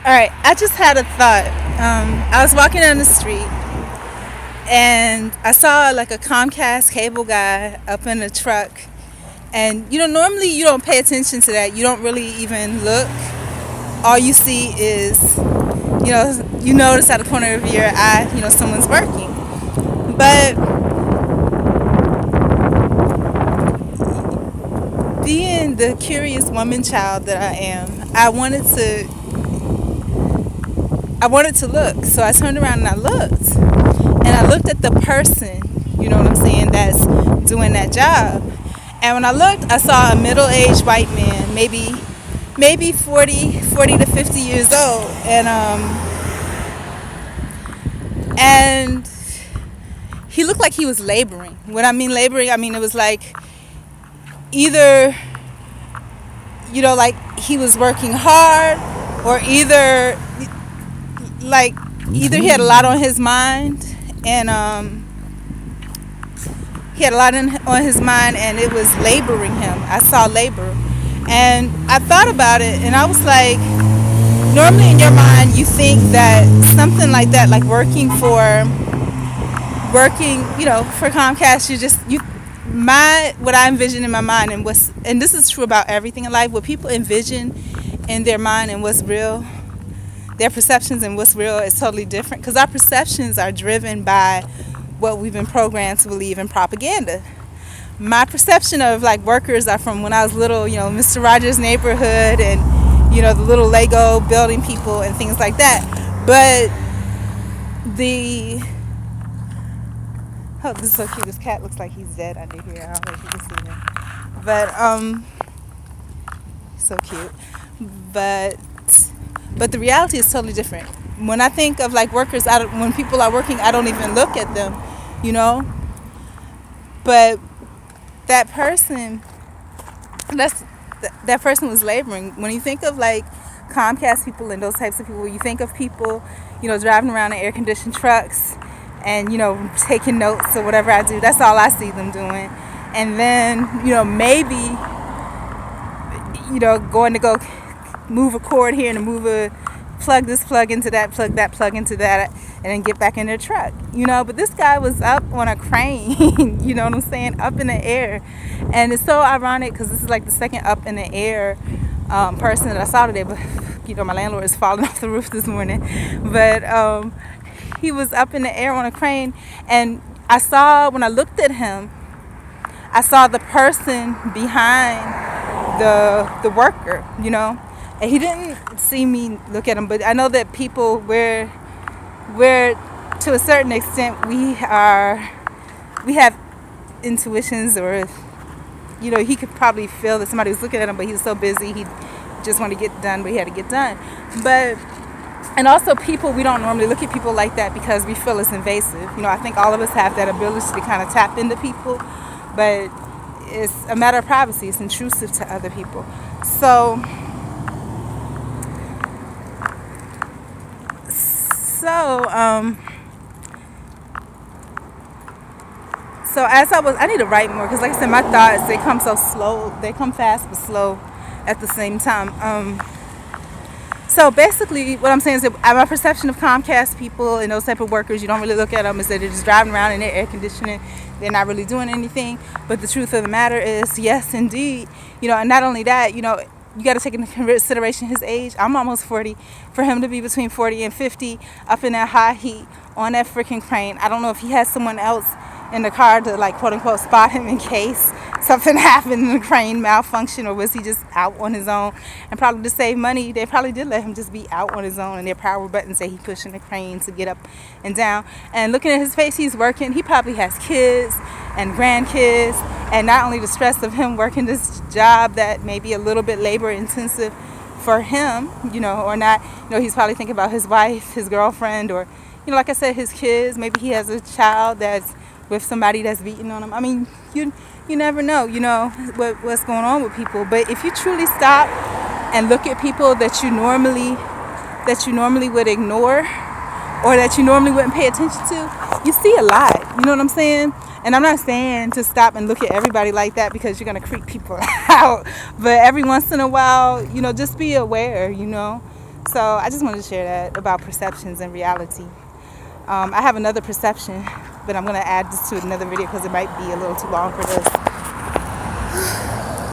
All right, I just had a thought. I was walking down the street and I saw like a Comcast cable guy up in a truck. And normally you don't pay attention to that. You don't really even look. All you see is, you notice out the corner of your eye, someone's working. But being the curious woman child that I am, I wanted to look. So I turned around and I looked. And I looked at the person, you know what I'm saying, that's doing that job. And when I looked, I saw a middle-aged white man, maybe 40 to 50 years old. And he looked like he was laboring. When I mean laboring, I mean it was like either, like he was working hard, or like either he had a lot on his mind, and on his mind, and it was laboring him. I saw labor, and I thought about it, and I was like, normally in your mind you think that something like that, like for Comcast, what I envision in my mind, and this is true about everything in life, what people envision in their mind and what's real, their perceptions and what's real is totally different, because our perceptions are driven by what we've been programmed to believe in propaganda. My perception of like workers are from when I was little, Mr. Rogers' Neighborhood, and the little Lego building people and things like that. But this is so cute. This cat looks like he's dead under here. I don't know if you can see him, but so cute. But the reality is totally different. When I think of like workers, when people are working, I don't even look at them, you know. But that person, that person was laboring. When you think of like Comcast people and those types of people, you think of people, driving around in air-conditioned trucks and, taking notes or whatever I do. That's all I see them doing. And then, maybe, going to go move a cord here and move a plug this plug into that plug into that, and then get back in their truck, but this guy was up on a crane. You know what I'm saying, up in the air. And it's so ironic because this is like the second up in the air person that I saw today. But my landlord is falling off the roof this morning, but he was up in the air on a crane. And when I looked at him, I saw the person behind the worker, and he didn't see me look at him. But I know that people, we're to a certain extent, we have intuitions, or he could probably feel that somebody was looking at him, but he was so busy, he just wanted to get done, but he had to get done. And also people, we don't normally look at people like that because we feel it's invasive. I think all of us have that ability to kind of tap into people, but it's a matter of privacy. It's intrusive to other people. So as I need to write more, because like I said, my thoughts, they come so slow. They come fast but slow at the same time. So basically what I'm saying is that my perception of Comcast people and those type of workers, you don't really look at them as that they're just driving around in their air conditioning. They're not really doing anything. But the truth of the matter is, yes, indeed, and not only that, you got to take into consideration his age. I'm almost 40. For him to be between 40 and 50 up in that high heat on that freaking crane, I don't know if he has someone else in the car to, like, quote unquote, spot him in case something happened and the crane malfunction, or was he just out on his own? And probably to save money, they probably did let him just be out on his own, and their power button say he pushing the crane to get up and down. And looking at his face, he's working. He probably has kids and grandkids, and not only the stress of him working this job that may be a little bit labor intensive for him, or not, he's probably thinking about his wife, his girlfriend, or, like I said, his kids. Maybe he has a child that's with somebody that's beating on him. I mean, you never know, what's going on with people. But if you truly stop and look at people that you normally would ignore, or that you normally wouldn't pay attention to, you see a lot. You know what I'm saying? And I'm not saying to stop and look at everybody like that, because you're going to creep people out. But every once in a while, just be aware, So I just wanted to share that about perceptions and reality. I have another perception, but I'm going to add this to another video because it might be a little too long for this.